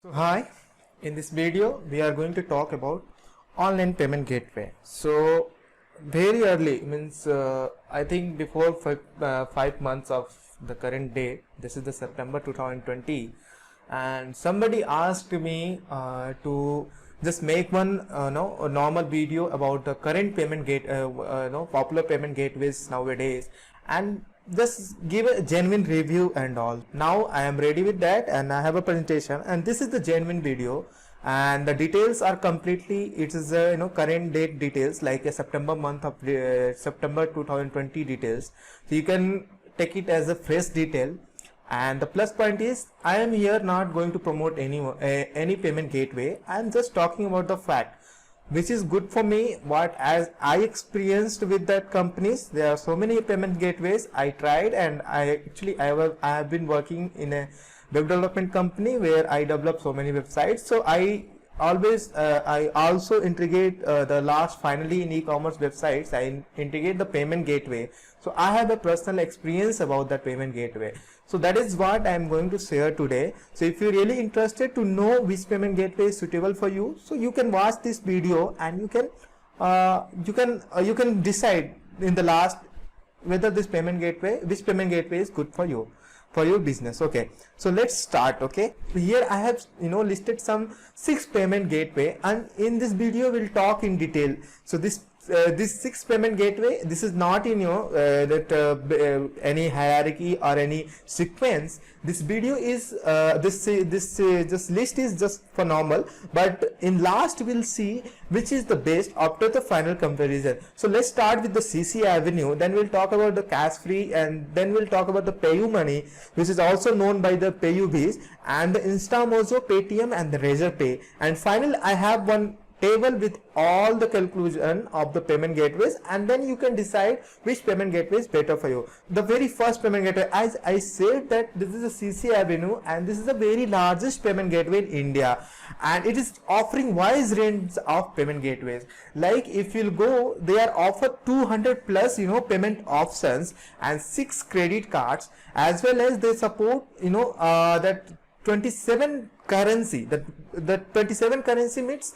So hi, in this video we are going to talk about online payment gateway. So very early means I think before 5 months of the current day, this is the September 2020, and somebody asked me to just make one a normal video about the current payment popular payment gateways nowadays, and just give a genuine review and all. Now I am ready with that and I have a presentation, and this is the genuine video, and the details are completely, it is current date details, like a September month of September 2020 details, so you can take it as a fresh detail. And the plus point is, I am here not going to promote any payment gateway. I am just talking about the fact which is good for me, what as I experienced with that companies. There are so many payment gateways I tried, and I have been working in a web development company where I develop so many websites. So I also integrate the last finally in e-commerce websites. I integrate the payment gateway. So I have a personal experience about that payment gateway. So that is what I am going to share today. So if you're really interested to know which payment gateway is suitable for you, so you can watch this video and you can decide in the last whether which payment gateway is good for you, for your business. Okay, so let's start. Okay, here I have listed some 6 payment gateway, and in this video we'll talk in detail. So this 6 payment gateway, this is not in any hierarchy or any sequence. This video is this list is just for normal, but in last we'll see which is the best after the final comparison. So let's start with the CCAvenue, then we'll talk about the cash free, and then we'll talk about the PayUmoney, which is also known by the PayUbiz, and the InstaMojo, Paytm, and the Razorpay. And finally I have one table with all the conclusion of the payment gateways, and then you can decide which payment gateway is better for you. The very first payment gateway, as I said, that this is a CCAvenue, and this is the very largest payment gateway in India, and it is offering wide range of payment gateways. Like if you'll go, they are offer 200 plus payment options and 6 credit cards, as well as they support that 27 currency. That 27 currency means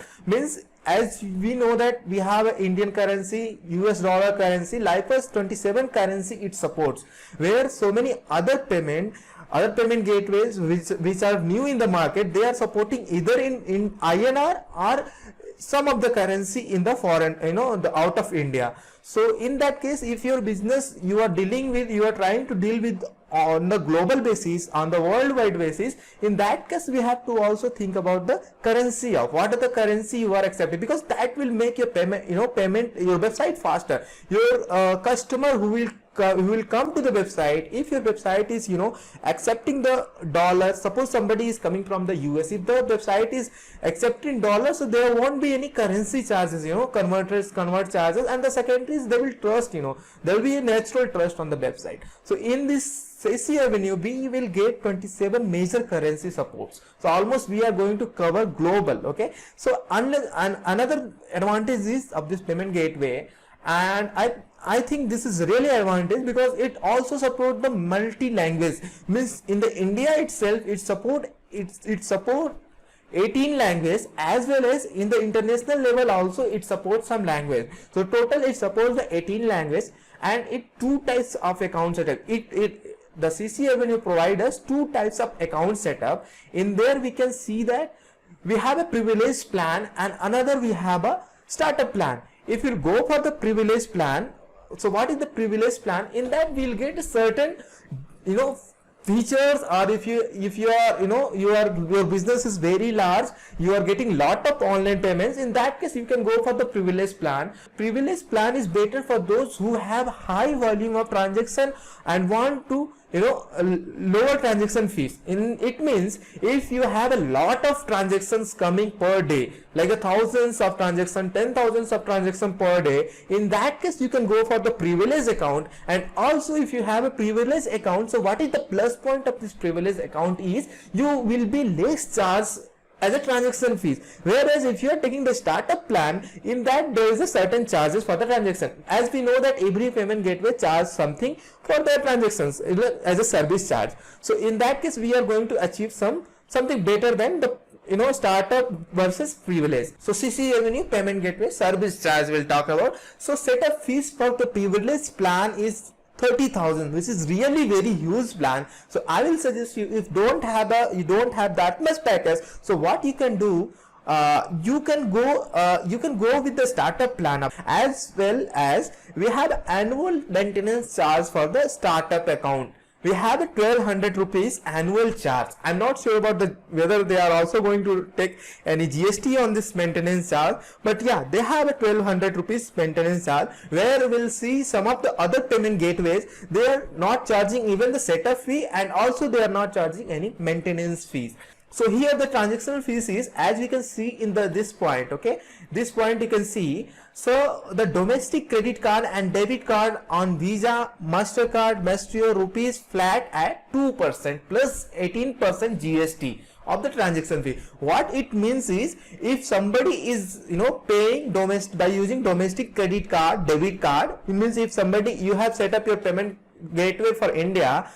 as we know that we have an Indian currency, US dollar currency, likewise 27 currency it supports, where so many other payment gateways which are new in the market, they are supporting either in INR or some of the currency in the foreign, the out of India. So in that case, if your business you are trying to deal with on the global basis, on the worldwide basis, in that case we have to also think about the currency of what are the currency you are accepting, because that will make your payment your website faster. Your customer who will come to the website, if your website is accepting the dollar, suppose somebody is coming from the US, if the website is accepting dollars, so there won't be any currency charges, convert charges, and the secondary is they will trust, there will be a natural trust on the website. So in this CCAvenue we will get 27 major currency supports. So almost we are going to cover global. Okay, so another advantage is of this payment gateway, and I think this is really advantage because it also support the multi-language. Means in the India itself it support 18 languages, as well as in the international level also it supports some language. So total it supports the 18 language, and it 2 types of account setup. The CCAvenue provides us 2 types of account setup. In there we can see that we have a privilege plan, and another we have a startup plan. If you go for the privilege plan, so what is the privilege plan? In that we will get a certain features, or if you are your business is very large, you are getting lot of online payments, in that case you can go for the privilege plan. Privilege plan is better for those who have high volume of transaction and want to lower transaction fees. It means if you have a lot of transactions coming per day, like thousands of transactions, 10,000s of transactions per day, in that case you can go for the privilege account. And also if you have a privilege account, so what is the plus point of this privilege account is you will be less charged as a transaction fees, whereas if you are taking the startup plan, in that there is a certain charges for the transaction. As we know that every payment gateway charges something for their transactions as a service charge. So in that case we are going to achieve something better than the startup versus privilege. So CC Avenue payment gateway service charge we'll talk about. So setup fees for the privilege plan is 30,000, which is really very huge plan. So I will suggest you, if you don't have that much package, so what you can do, you can go with the startup plan, as well as we have annual maintenance charge for the startup account. We have a 1200 rupees annual charge. I'm not sure about whether they are also going to take any GST on this maintenance charge, but yeah, they have a 1200 rupees maintenance charge, where we'll see some of the other payment gateways, they are not charging even the setup fee, and also they are not charging any maintenance fees. So here the transactional fees is, as we can see in this point, okay, this point you can see. So the domestic credit card and debit card on Visa, MasterCard, Maestro rupees flat at 2% plus 18% GST of the transaction fee. What it means is, if somebody is paying by using domestic credit card, debit card, it means if you have set up your payment gateway for India,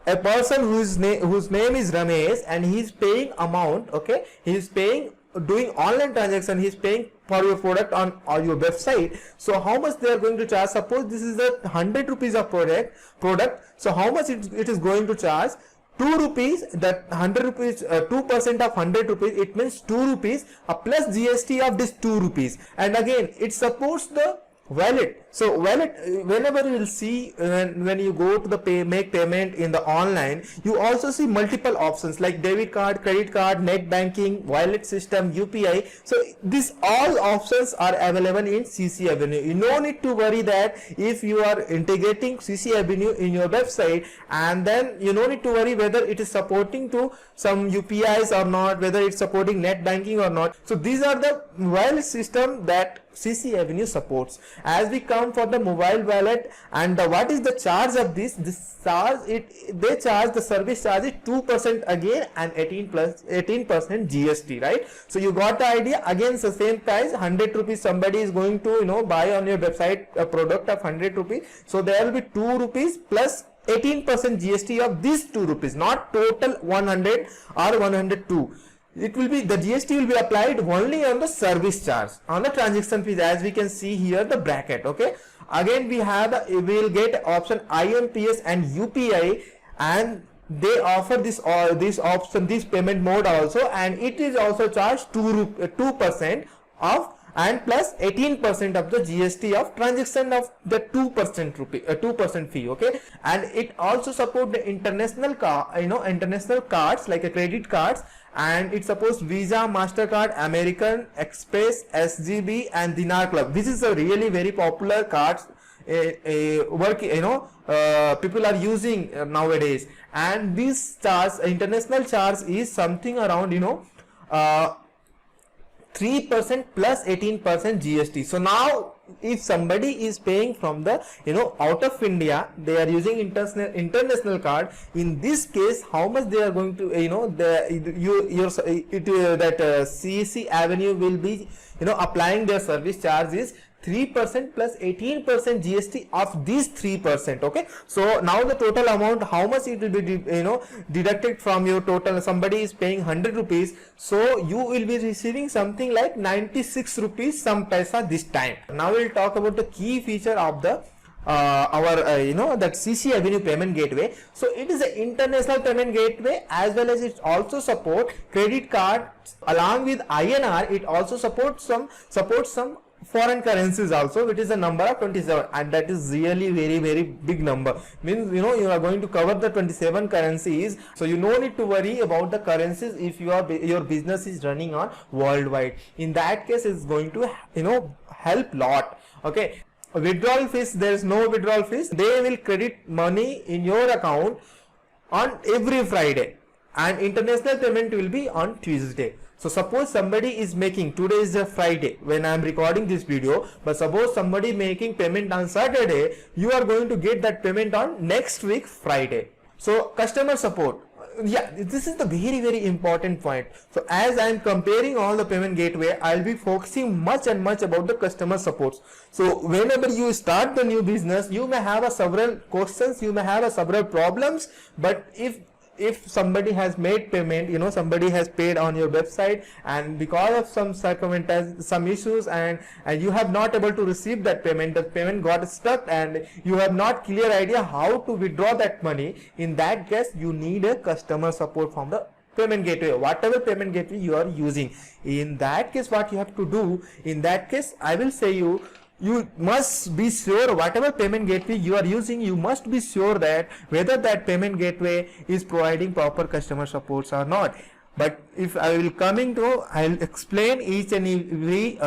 a person whose name is Ramesh, and he is paying amount, okay, he is paying, doing online transaction, he is paying for your product on your website. So how much they are going to charge? Suppose this is a 100 rupees of product, so how much it is going to charge? 2 rupees. That 100 rupees, 2% of 100 rupees, it means 2 rupees plus GST of this 2 rupees. And again, it supports the wallet. So wallet, whenever you will see, when you go to the make payment in the online, you also see multiple options like debit card, credit card, net banking, wallet system, UPI. So these all options are available in CC Avenue. You no need to worry that if you are integrating CC Avenue in your website, and then you no need to worry whether it is supporting to some UPIs or not, whether it's supporting net banking or not. So these are the wallet system that CC Avenue supports. As we come for the mobile wallet, and what is the charge of this charge, they charge, the service charge is 2% again, and 18% GST, right? So you got the idea. Again, the same price, 100 rupees, somebody is going to buy on your website a product of 100 rupees, so there will be 2 rupees plus 18% GST of these 2 rupees, not total 100 or 102. It will be, the GST will be applied only on the service charge, on the transaction fees, as we can see here the bracket, okay. Again we will get option IMPS and UPI, and they offer this option, this payment mode also, and it is also charged 2% of, and plus 18% of the GST of transaction of the 2% fee, okay. And it also support the international cards like a credit cards, and it supports Visa, MasterCard, American Express, SGB, and Dinar Club. This is a really very popular cards people are using nowadays. And this charge, international charge, is something around 3% plus 18% GST. So now if somebody is paying from the out of India, they are using international card, in this case how much they are going to CC Avenue will be applying their service charge is 3% plus 18% GST of these 3%, okay. So now the total amount, how much it will be deducted from your total. Somebody is paying 100 rupees, so you will be receiving something like 96 rupees some paisa this time. Now we'll talk about the key feature of the that CC Avenue payment gateway. So it is an international payment gateway, as well as it also support credit card along with INR. It also supports some foreign currencies also, which is a number of 27, and that is really very very big number. Means you are going to cover the 27 currencies, so you no need to worry about the currencies if your business is running on worldwide. In that case, it's going to help lot, okay. Withdrawal fees, there is no withdrawal fees. They will credit money in your account on every Friday, and international payment will be on Tuesday. So suppose somebody is making, today is a Friday when I am recording this video, but suppose somebody making payment on Saturday, you are going to get that payment on next week Friday. So customer support, yeah, this is the very very important point. So as I am comparing all the payment gateway, I will be focusing much and much about the customer supports. So whenever you start the new business, you may have several questions, you may have several problems, but if if somebody has made payment, you know, somebody has paid on your website, and because of some circumstances, some issues, and you have not able to receive that payment, the payment got stuck, and you have not clear idea how to withdraw that money, in that case you need a customer support from the payment gateway, whatever payment gateway you are using. In that case, what you have to do, in that case, I will say you must be sure whatever payment gateway you are using, you must be sure that whether that payment gateway is providing proper customer supports or not. But if I will coming to, I'll explain each and every,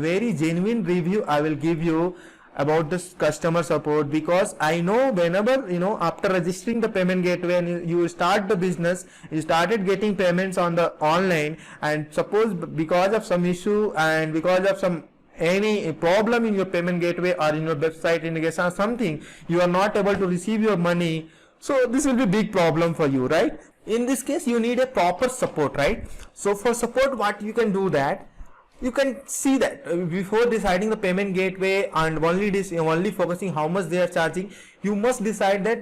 very genuine review I will give you about this customer support, because I know whenever, after registering the payment gateway and you start the business, you started getting payments on the online, and suppose because of some issue and because of some any problem in your payment gateway or in your website integration or something, you are not able to receive your money, so this will be big problem for you, right? In this case you need a proper support, right? So for support, what you can do, that you can see that before deciding the payment gateway and only focusing how much they are charging, you must decide that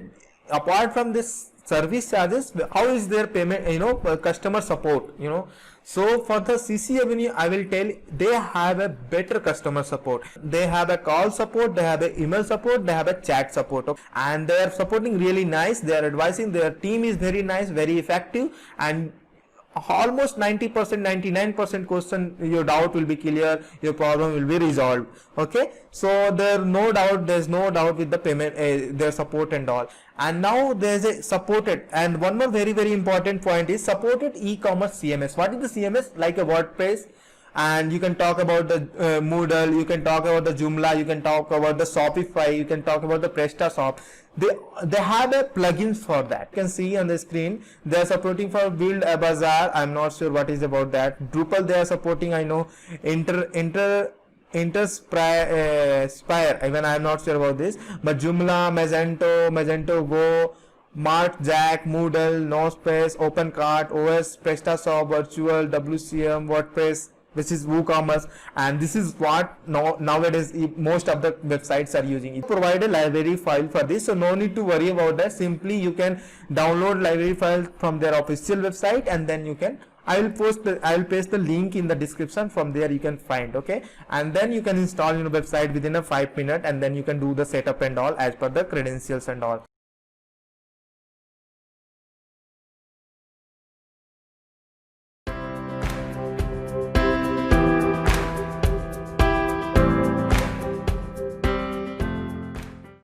apart from this service charges, how is their payment, customer support, So for the CC Avenue, I will tell they have a better customer support. They have a call support, they have a email support, they have a chat support, and they are supporting really nice. They are advising, their team is very nice, very effective, and almost 90%, 99% question, your doubt will be clear, your problem will be resolved. Okay, so there's no doubt with the payment, their support and all. And now there's a supported, and one more very important point is supported e-commerce CMS. What is the CMS? Like a WordPress, and you can talk about the Moodle, you can talk about the Joomla, you can talk about the Shopify, you can talk about the PrestaShop. They have a plugins for that. You can see on the screen they are supporting for Build a Bazaar. I'm not sure what is about that. Drupal they are supporting, I know. Spire, even I'm not sure about this, but Joomla, Magento Go, Markjack, Moodle, NoSpace, OpenCart, OS, PrestaShop, Virtual, WCM, WordPress, which is WooCommerce, and this is what nowadays most of the websites are using. You provide a library file for this, so no need to worry about that. Simply you can download library file from their official website, and then you can, I will paste the link in the description. From there you can find, okay, and then you can install your website within a 5 minute, and then you can do the setup and all as per the credentials and all.